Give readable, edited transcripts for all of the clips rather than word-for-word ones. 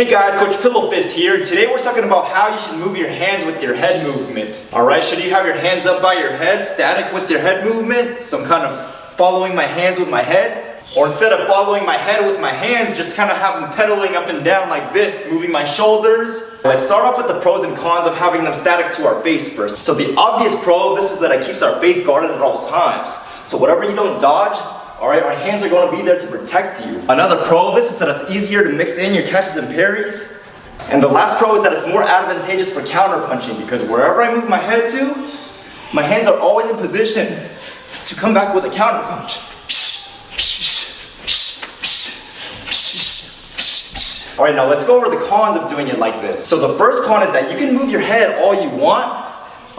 Hey guys, Coach Pillowfist here. Today we're talking about how you should move your hands with your head movement. Alright, should you have your hands up by your head, static with your head movement? So I'm kind of following my hands with my head. Or instead of following my head with my hands, just kind of have them pedaling up and down like this, moving my shoulders. Let's start off with the pros and cons of having them static to our face first. So the obvious pro of this is that it keeps our face guarded at all times. So whatever you don't dodge, alright, our hands are going to be there to protect you. Another pro of this is that it's easier to mix in your catches and parries. And the last pro is that it's more advantageous for counter punching because wherever I move my head to, my hands are always in position to come back with a counter punch. Alright, now let's go over the cons of doing it like this. So the first con is that you can move your head all you want,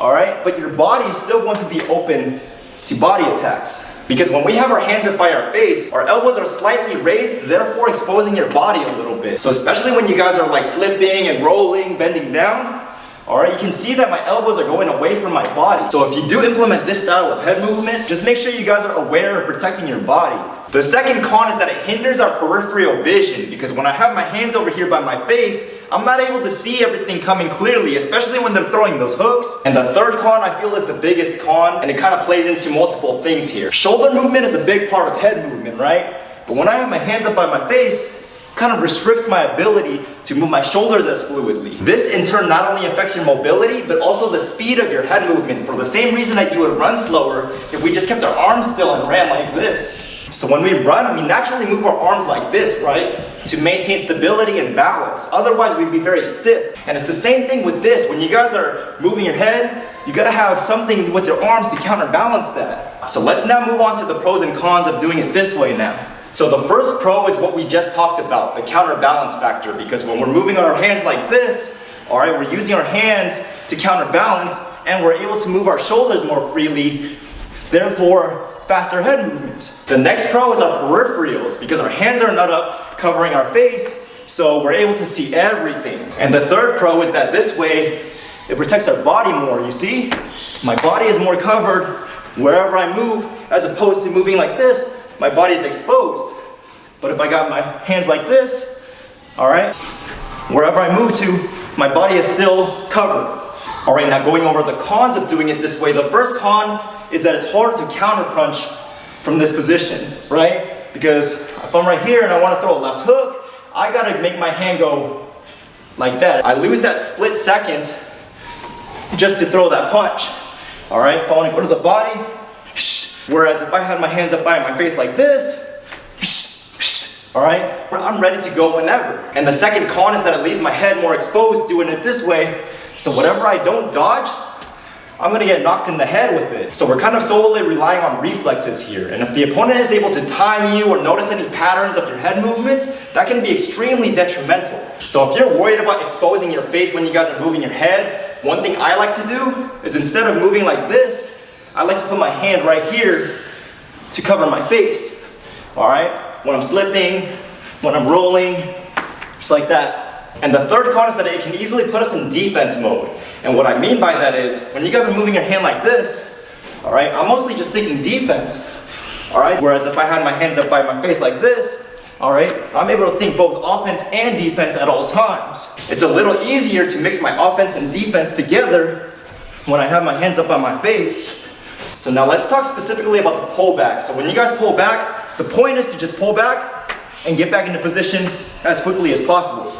alright, but your body is still going to be open to body attacks. Because when we have our hands up by our face, our elbows are slightly raised, therefore exposing your body a little bit. So especially when you guys are like slipping and rolling, bending down, alright, you can see that my elbows are going away from my body. So if you do implement this style of head movement, just make sure you guys are aware of protecting your body. The second con is that it hinders our peripheral vision because when I have my hands over here by my face, I'm not able to see everything coming clearly, especially when they're throwing those hooks. And the third con I feel is the biggest con, and it kind of plays into multiple things here. Shoulder movement is a big part of head movement, right? But when I have my hands up by my face, it kind of restricts my ability to move my shoulders as fluidly. This in turn not only affects your mobility, but also the speed of your head movement for the same reason that you would run slower if we just kept our arms still and ran like this. So when we run, we naturally move our arms like this, right? To maintain stability and balance. Otherwise, we'd be very stiff. And it's the same thing with this. When you guys are moving your head, you gotta have something with your arms to counterbalance that. So let's now move on to the pros and cons of doing it this way now. So the first pro is what we just talked about, the counterbalance factor. Because when we're moving our hands like this, alright, we're using our hands to counterbalance and we're able to move our shoulders more freely, therefore faster head movement. The next pro is our peripherals because our hands are not up covering our face, so we're able to see everything. And the third pro is that this way it protects our body more. You see, my body is more covered wherever I move as opposed to moving like this, my body is exposed. But if I got my hands like this, alright, wherever I move to, my body is still covered. Alright, now going over the cons of doing it this way. The first con is that it's hard to counter punch from this position, right? Because if I'm right here and I want to throw a left hook, I gotta make my hand go like that. I lose that split second just to throw that punch. Alright, if I want to go to the body, whereas if I had my hands up by my face like this, alright, I'm ready to go whenever. And the second con is that it leaves my head more exposed doing it this way. So whatever I don't dodge, I'm going to get knocked in the head with it. So we're kind of solely relying on reflexes here. And if the opponent is able to time you or notice any patterns of your head movement, that can be extremely detrimental. So if you're worried about exposing your face when you guys are moving your head, one thing I like to do is instead of moving like this, I like to put my hand right here to cover my face. Alright? When I'm slipping, when I'm rolling, just like that. And the third con is that it can easily put us in defense mode. And what I mean by that is, when you guys are moving your hand like this, alright, I'm mostly just thinking defense, alright? Whereas if I had my hands up by my face like this, alright, I'm able to think both offense and defense at all times. It's a little easier to mix my offense and defense together when I have my hands up by my face. So now let's talk specifically about the pullback. So when you guys pull back, the point is to just pull back and get back into position as quickly as possible.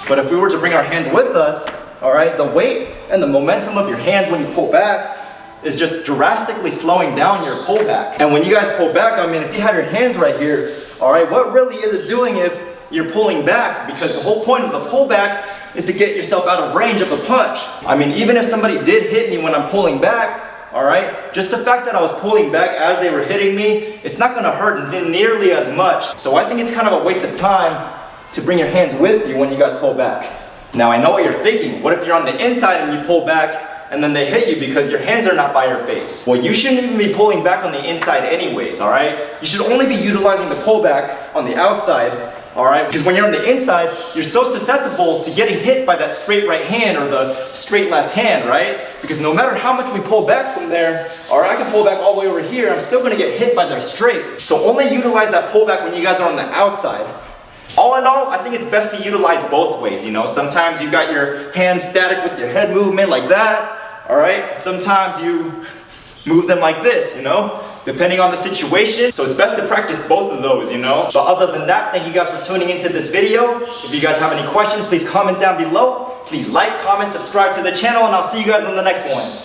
But if we were to bring our hands with us, alright, the weight and the momentum of your hands when you pull back is just drastically slowing down your pullback. And when you guys pull back, I mean, if you have your hands right here, alright, what really is it doing if you're pulling back? Because the whole point of the pullback is to get yourself out of range of the punch. I mean, even if somebody did hit me when I'm pulling back, alright, just the fact that I was pulling back as they were hitting me, it's not going to hurt nearly as much. So I think it's kind of a waste of time to bring your hands with you when you guys pull back. Now I know what you're thinking. What if you're on the inside and you pull back and then they hit you because your hands are not by your face? Well, you shouldn't even be pulling back on the inside anyways, alright? You should only be utilizing the pullback on the outside, alright? Because when you're on the inside, you're so susceptible to getting hit by that straight right hand or the straight left hand, right? Because no matter how much we pull back from there, or I can pull back all the way over here, I'm still going to get hit by their straight. So only utilize that pullback when you guys are on the outside. All in all, I think it's best to utilize both ways, you know. Sometimes you got your hands static with your head movement like that, all right? Sometimes you move them like this, you know, depending on the situation. So it's best to practice both of those, you know. But other than that, thank you guys for tuning into this video. If you guys have any questions, please comment down below. Please like, comment, subscribe to the channel, and I'll see you guys on the next one.